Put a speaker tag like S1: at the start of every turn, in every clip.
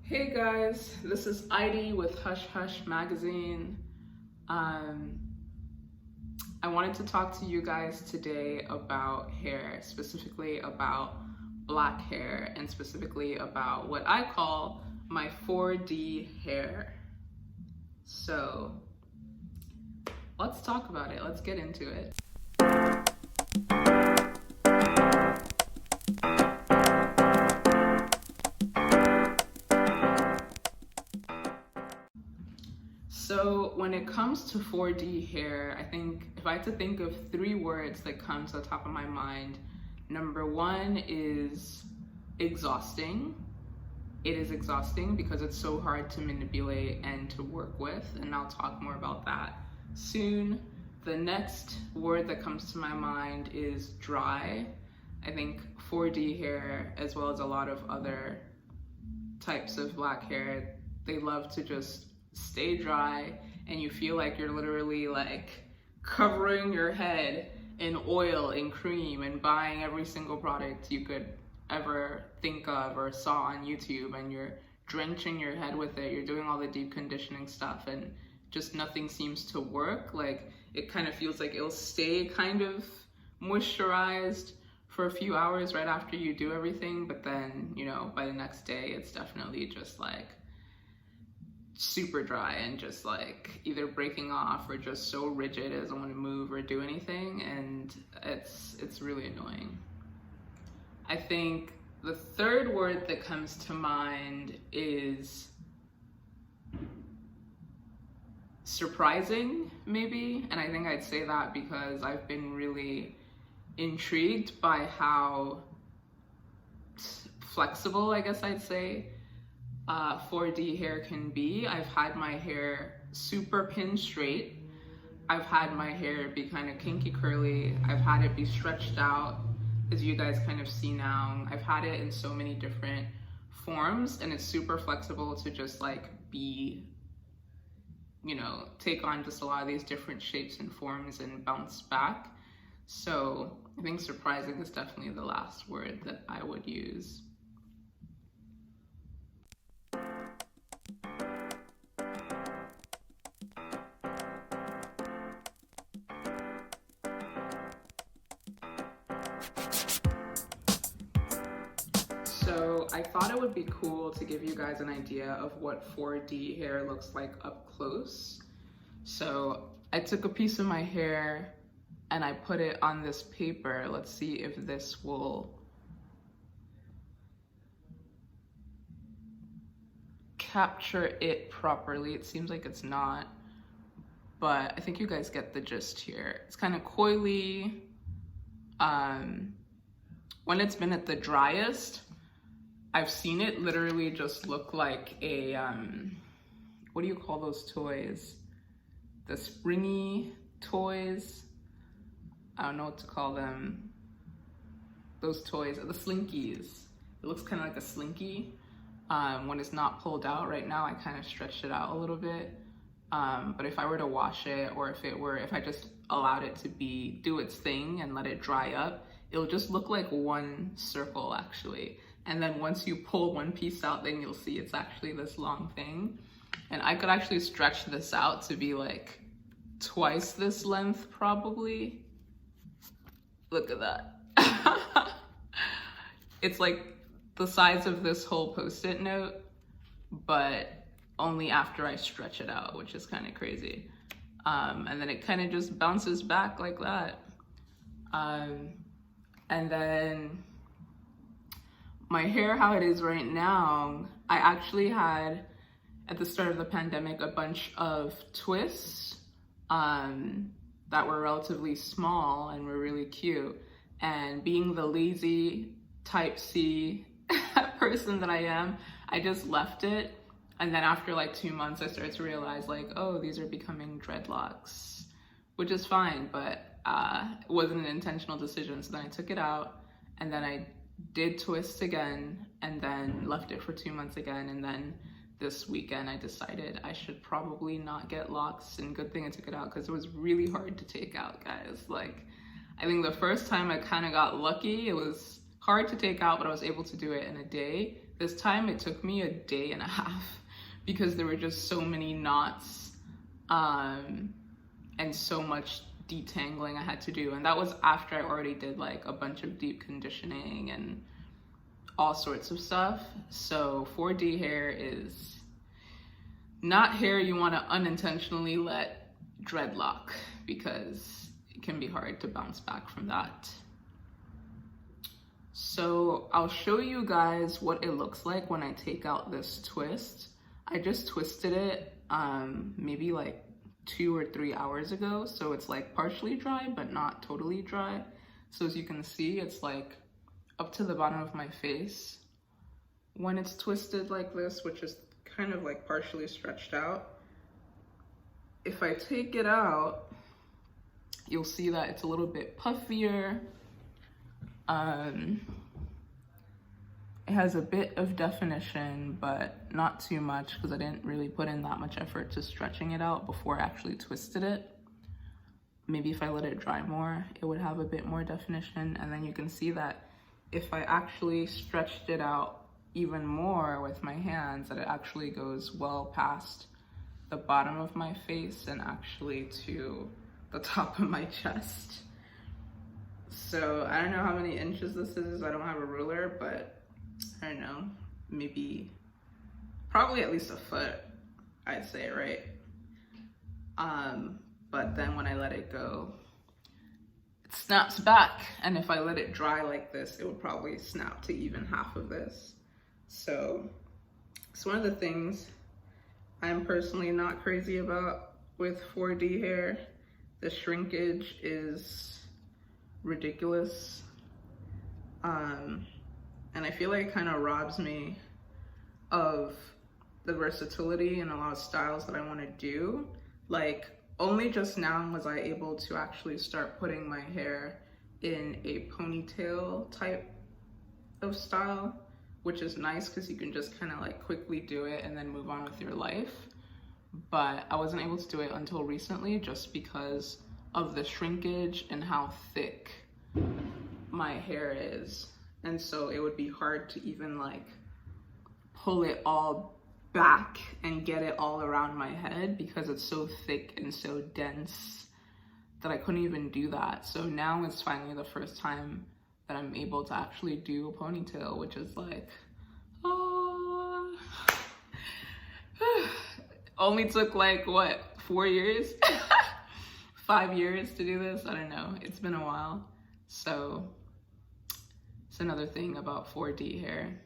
S1: Hey guys, this is Heidi with Hush Hush Magazine. I wanted to talk to you guys today about hair, specifically about black hair, and specifically about what I call my 4D hair. So let's talk about it. Let's get into it. So when it comes to 4D hair, I think if I had to think of 3 words that come to the top of my mind, number 1 is exhausting. It is exhausting because it's so hard to manipulate and to work with, and I'll talk more about that soon. The next word that comes to my mind is dry. I think 4D hair, as well as a lot of other types of black hair, they love to just stay dry, and you feel like you're literally like covering your head in oil and cream and buying every single product you could ever think of or saw on YouTube, and you're drenching your head with it. You're doing all the deep conditioning stuff and just nothing seems to work. Like, it kind of feels like it'll stay kind of moisturized for a few hours right after you do everything, but then, you know, by the next day it's definitely just like super dry and just like either breaking off or just so rigid it doesn't want to move or do anything, and it's really annoying. I think the third word that comes to mind is surprising, maybe, and I think I'd say that because I've been really intrigued by how flexible, I guess I'd say, 4D hair can be. I've had my hair super pin straight. I've had my hair be kind of kinky curly. I've had it be stretched out, as you guys kind of see now. I've had it in so many different forms, and it's super flexible to just like be, you know, take on just a lot of these different shapes and forms and bounce back. So I think surprising is definitely the last word that I would use. So I thought it would be cool to give you guys an idea of what 4D hair looks like up close. So I took a piece of my hair and I put it on this paper. Let's see if this will capture it properly. It seems like it's not, but I think you guys get the gist here. It's kind of coily. When it's been at the driest, I've seen it literally just look like a, what do you call those toys? The springy toys? I don't know what to call them. Those toys, the slinkies. It looks kind of like a slinky. When it's not pulled out right now, I kind of stretched it out a little bit. But if I were to wash it, or if I just allowed it to do its thing and let it dry up, it'll just look like one circle actually. And then once you pull one piece out, then you'll see it's actually this long thing. And I could actually stretch this out to be like twice this length probably. Look at that. It's like the size of this whole Post-it note, but only after I stretch it out, which is kind of crazy. And then it kind of just bounces back like that. And then my hair, how it is right now, I actually had, at the start of the pandemic, a bunch of twists that were relatively small and were really cute. And being the lazy type C person that I am, I just left it. And then after like 2 months, I started to realize like, oh, these are becoming dreadlocks, which is fine, but it wasn't an intentional decision. So then I took it out, and then I did twist again, and then left it for 2 months again. And then this weekend I decided I should probably not get locks, and good thing I took it out because it was really hard to take out, guys. Like, I think the first time I kind of got lucky. It was hard to take out, but I was able to do it in a day. This time it took me a day and a half because there were just so many knots and so much detangling I had to do. And that was after I already did like a bunch of deep conditioning and all sorts of stuff. So 4D hair is not hair you want to unintentionally let dreadlock, because it can be hard to bounce back from that. So I'll show you guys what it looks like when I take out this twist. I just twisted it maybe like 2 or 3 hours ago, so it's like partially dry but not totally dry. So as you can see, it's like up to the bottom of my face when it's twisted like this, which is kind of like partially stretched out. If I take it out, you'll see that it's a little bit puffier. It has a bit of definition, but not too much, because I didn't really put in that much effort to stretching it out before I actually twisted it. Maybe if I let it dry more, it would have a bit more definition. And then you can see that if I actually stretched it out even more with my hands, that it actually goes well past the bottom of my face and actually to the top of my chest. So I don't know how many inches this is. I don't have a ruler, but I don't know, maybe, probably at least a foot, I'd say, right? But then when I let it go, it snaps back. And if I let it dry like this, it would probably snap to even half of this. So it's one of the things I'm personally not crazy about with 4D hair. The shrinkage is ridiculous. And I feel like it kind of robs me of the versatility and a lot of styles that I want to do. Like, only just now was I able to actually start putting my hair in a ponytail type of style, which is nice because you can just kind of like quickly do it and then move on with your life. But I wasn't able to do it until recently just because of the shrinkage and how thick my hair is. And so it would be hard to even like pull it all back and get it all around my head because it's so thick and so dense that I couldn't even do that. So now it's finally the first time that I'm able to actually do a ponytail, which is like, only took like what, 4 years? 5 years to do this? I don't know, it's been a while. So it's another thing about 4D hair.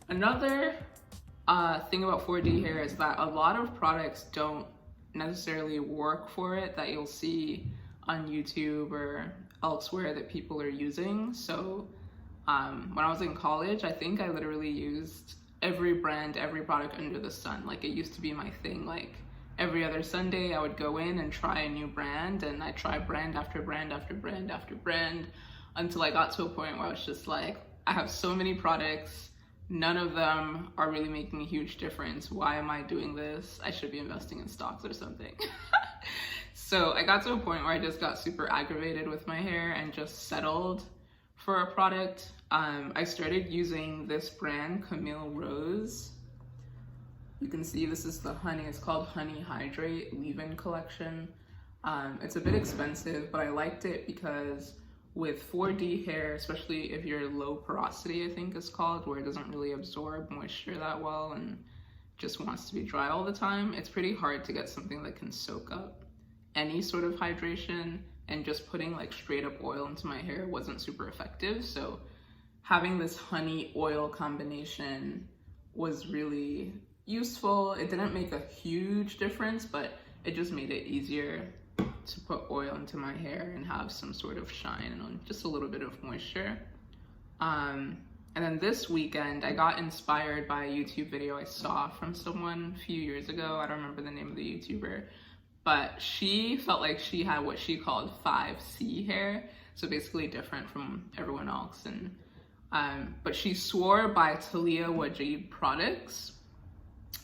S1: Another thing about 4D hair is that a lot of products don't necessarily work for it that you'll see on YouTube or elsewhere that people are using. So when I was in college, I think I literally used every brand, every product under the sun. Like, it used to be my thing. Like, every other Sunday I would go in and try a new brand, and I tried brand after brand after brand after brand until I got to a point where I was just like, I have so many products, none of them are really making a huge difference. Why am I doing this? I should be investing in stocks or something. So I got to a point where I just got super aggravated with my hair and just settled for a product. I started using this brand, Camille Rose. You can see this is the honey, it's called Honey Hydrate Leave-In Collection. It's a bit expensive, but I liked it because with 4D hair, especially if you're low porosity, I think it's called, where it doesn't really absorb moisture that well and just wants to be dry all the time, it's pretty hard to get something that can soak up any sort of hydration, and just putting like straight up oil into my hair wasn't super effective. So having this honey oil combination was really useful. It didn't make a huge difference, but it just made it easier to put oil into my hair and have some sort of shine and just a little bit of moisture. And then this weekend, I got inspired by a YouTube video I saw from someone a few years ago. I don't remember the name of the YouTuber, but she felt like she had what she called 5C hair. So basically different from everyone else. And But she swore by Taliah Waajid Products.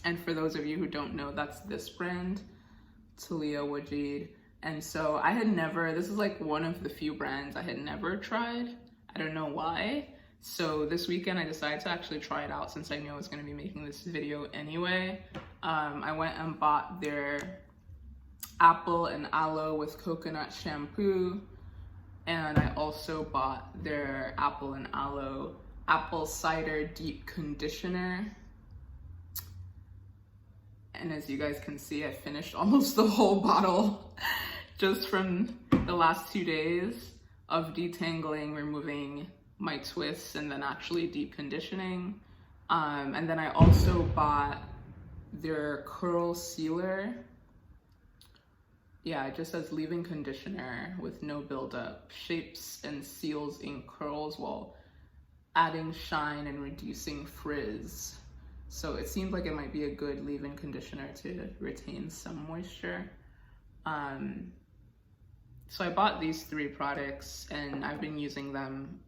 S1: And for those of you who don't know, that's this brand, Taliah Waajid. And so I had never, this is like one of the few brands I had never tried. I don't know why. So this weekend I decided to actually try it out since I knew I was going to be making this video anyway. I went and bought their apple and aloe with coconut shampoo. And I also bought their apple and aloe apple cider deep conditioner. And as you guys can see, I finished almost the whole bottle just from the last 2 days of detangling, removing my twists, and then actually deep conditioning. And then I also bought their curl sealer. Yeah, it just says leave-in conditioner with no buildup, shapes and seals in curls while adding shine and reducing frizz. So it seemed like it might be a good leave-in conditioner to retain some moisture. So I bought these 3 products and I've been using them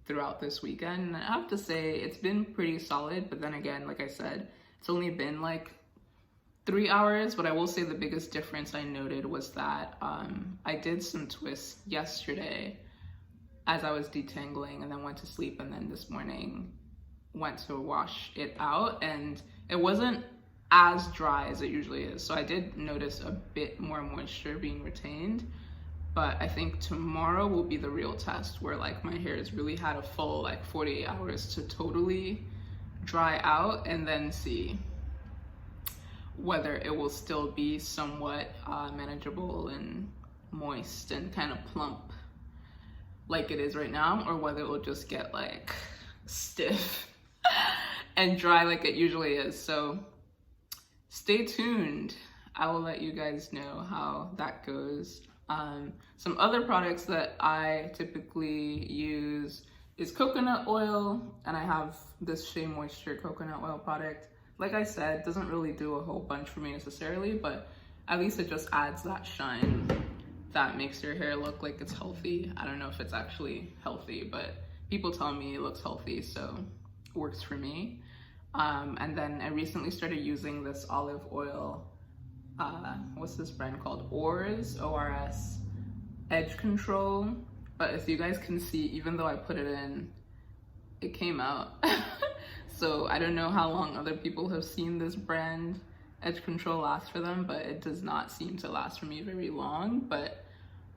S1: throughout this weekend. And I have to say it's been pretty solid, but then again, like I said, it's only been like 3 hours, but I will say the biggest difference I noted was that I did some twists yesterday as I was detangling and then went to sleep, and then this morning went to wash it out and it wasn't as dry as it usually is. So I did notice a bit more moisture being retained, but I think tomorrow will be the real test where like my hair has really had a full like 48 hours to totally dry out, and then see whether it will still be somewhat manageable and moist and kind of plump like it is right now, or whether it will just get like stiff and dry like it usually is. So stay tuned. I will let you guys know how that goes. Some other products that I typically use is coconut oil, and I have this Shea Moisture coconut oil product. Like I said, doesn't really do a whole bunch for me necessarily, but at least it just adds that shine that makes your hair look like it's healthy. I don't know if it's actually healthy, but people tell me it looks healthy, so it works for me. And then I recently started using this olive oil, what's this brand called? ORS, O-R-S, Edge Control. But as you guys can see, even though I put it in, it came out. So I don't know how long other people have seen this brand Edge Control last for them, but it does not seem to last for me very long. But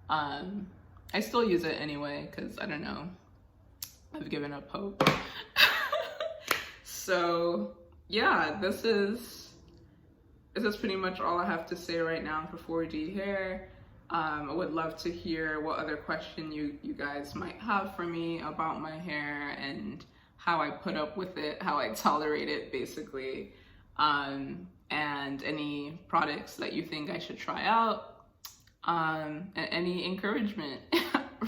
S1: I still use it anyway, because I don't know, I've given up hope. So yeah, this is pretty much all I have to say right now for 4D hair. I would love to hear what other question you guys might have for me about my hair and how I put up with it, how I tolerate it basically, and any products that you think I should try out, and any encouragement,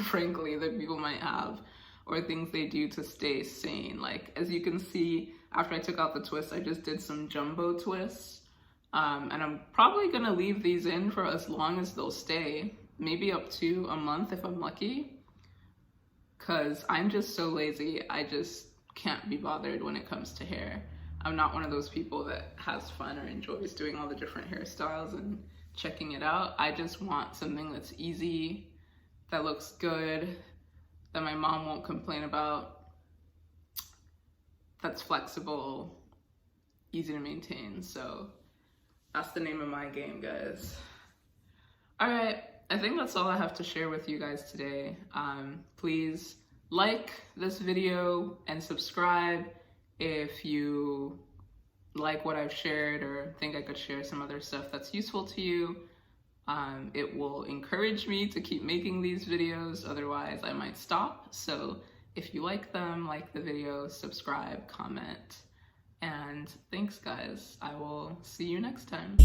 S1: frankly, that people might have, or things they do to stay sane. Like, as you can see, after I took out the twists, I just did some jumbo twists. And I'm probably gonna leave these in for as long as they'll stay, maybe up to a month if I'm lucky, because I'm just so lazy. I just can't be bothered when it comes to hair. I'm not one of those people that has fun or enjoys doing all the different hairstyles and checking it out. I just want something that's easy, that looks good, that my mom won't complain about, that's flexible, easy to maintain. So that's the name of my game, guys. All right, I think that's all I have to share with you guys today. Please like this video and subscribe if you like what I've shared or think I could share some other stuff that's useful to you. It will encourage me to keep making these videos, otherwise I might stop. So if you like them, like the video, subscribe, comment. And thanks, guys. I will see you next time.